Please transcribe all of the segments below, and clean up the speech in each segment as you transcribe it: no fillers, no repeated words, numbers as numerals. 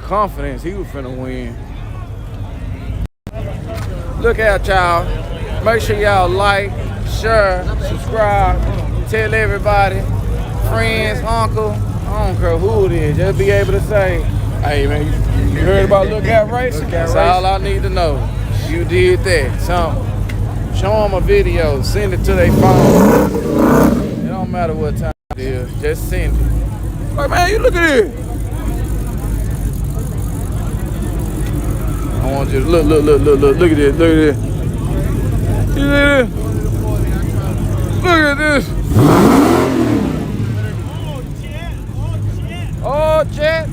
confidence he was finna win. Look out, y'all. Make sure y'all like, share, subscribe, tell everybody, friends, uncle, I don't care who it is, just be able to say, hey man, you heard about Lookout Racing? That's all I need to know. You did that. Something. Show them a video, send it to their phone. It don't matter what time it is, just send it. Like, man, you look at this. I want you to look at this, look at this. You see this? Look at this. Oh, Chet.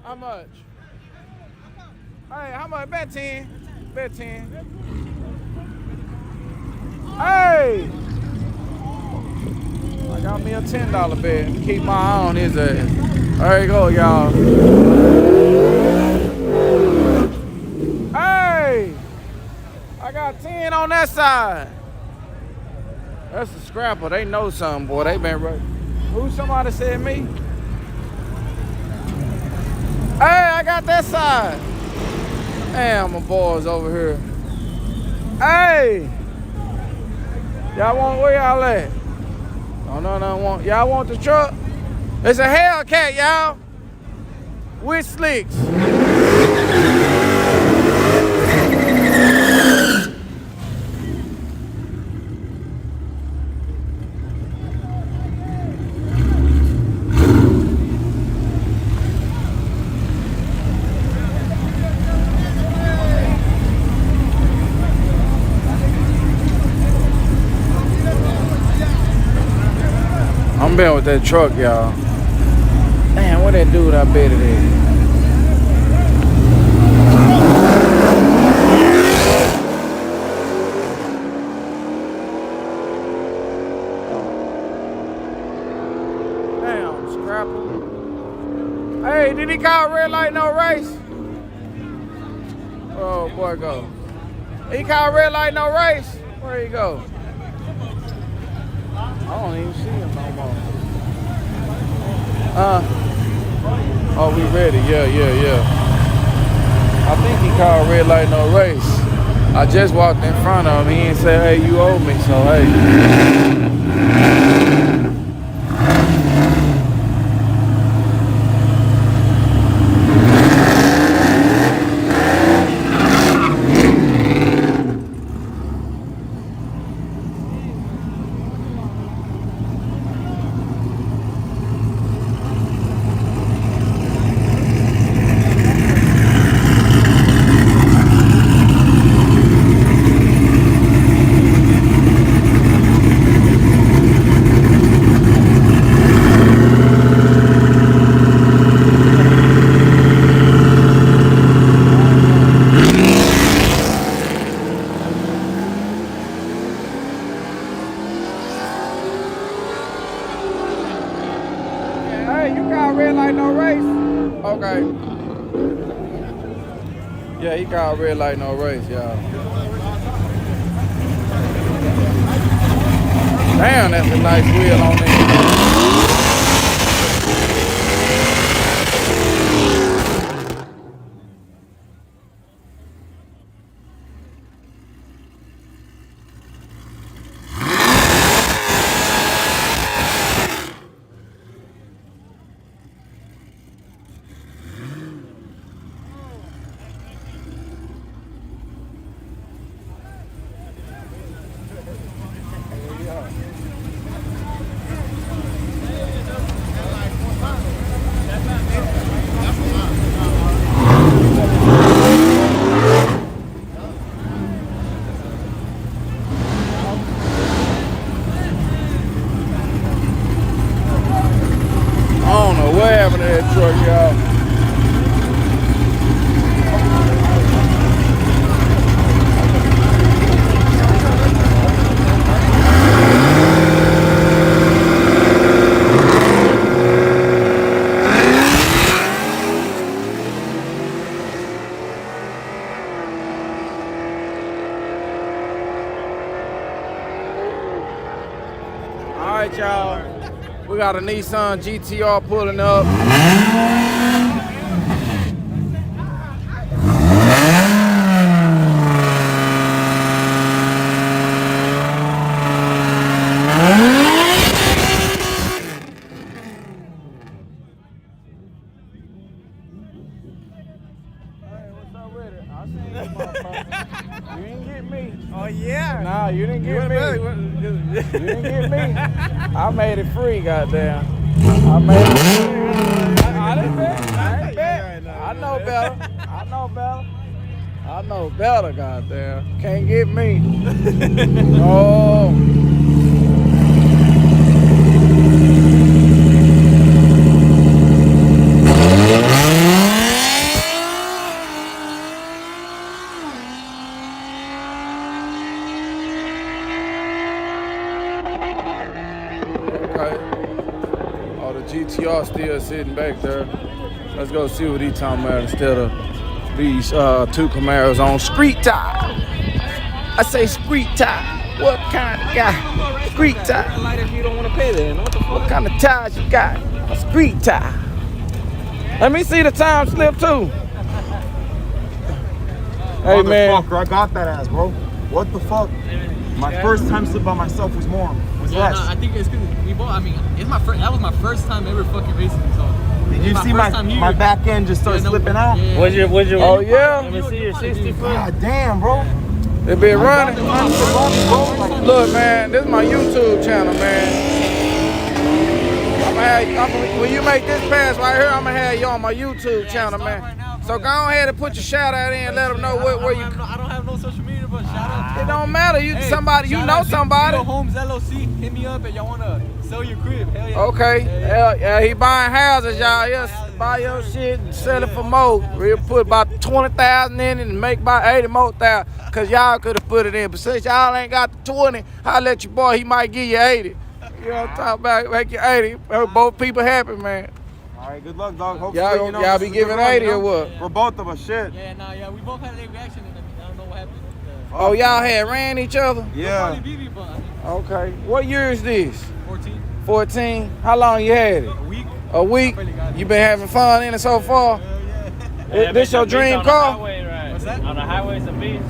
How much? Hey, how much? Bet 10. Bet 10. Hey! I got me a $10 bet. Keep my eye on his ass. There you go, y'all. Hey! I got 10 on that side. That's a scrapper. They know something, boy. They been right. Who? Somebody said me? Hey, I got that side. Damn, my boys over here. Hey! Y'all want, where y'all at? Oh, no, y'all want the truck? It's a Hellcat, y'all. With slicks. I'm been with that truck, y'all. Damn, what that dude I bet it is? Damn, scrapper. Hey, did he call red light no race? Oh, boy, go. He called red light no race? Where he go? I don't even see him no more. Oh, we ready? Yeah. I think he called red light no race. I just walked in front of him. He didn't say, hey, you owe me, so hey. Okay. Yeah, he called red light no race, y'all. Damn, that's a nice wheel on there. right, y'all. We got a Nissan GTR pulling up. You didn't get me. Oh yeah. Nah, you didn't get me. You didn't get me. I made it free, goddamn. I made it free. I didn't bet. I ain't bet. I know better. I know better. I know better, goddamn. Can't get me. Oh. GTR still sitting back there. Let's go see what he's talking about instead of these two Camaros on street tire. I say street tire. What kind of guy? Street tire. If you don't want to pay then. What kind of tires you got? A street tire. Let me see the time slip too. Hey man. Motherfucker, I got that ass, bro. What the fuck? My first time slip by myself was more. Yeah, no, I think it's because we both. I mean, it's my first. That was my first time ever fucking racing. So did you see my back end just start slipping out? Yeah. Was your Oh yeah. Let me see your 60 foot. God damn, bro. They been running. Look, man, this is my YouTube channel, man. When you make this pass right here, I'm gonna have you on my YouTube channel, man. So go ahead and put your shout out in and let them know where you. I don't have no social media, but shout out. It don't matter. You somebody, you know somebody. Homes LOC, hit me up if y'all wanna sell your crib. Hell yeah. Okay. Hell yeah, he buying houses, y'all. Yes, buy your shit and sell it for more. We'll put about 20,000 in it and make about 80 more thousand. Cause y'all could have put it in. But since y'all ain't got the 20, I'll let your boy, he might give you 80. You know what I'm talking about? Make you 80. Both people happy, man. All right, good luck, dog. Hopefully, Y'all be giving 80 or what? For both of us, shit. Yeah, nah, yeah, we both had a reaction, and I don't know what happened. Oh, y'all had ran each other? Yeah. BB, but, Okay. What year is this? 14. 14? How long you had it? A week. A week? You been having fun in it so far? Yeah. This your dream car? Right. What's that? On the highway, it's a beast.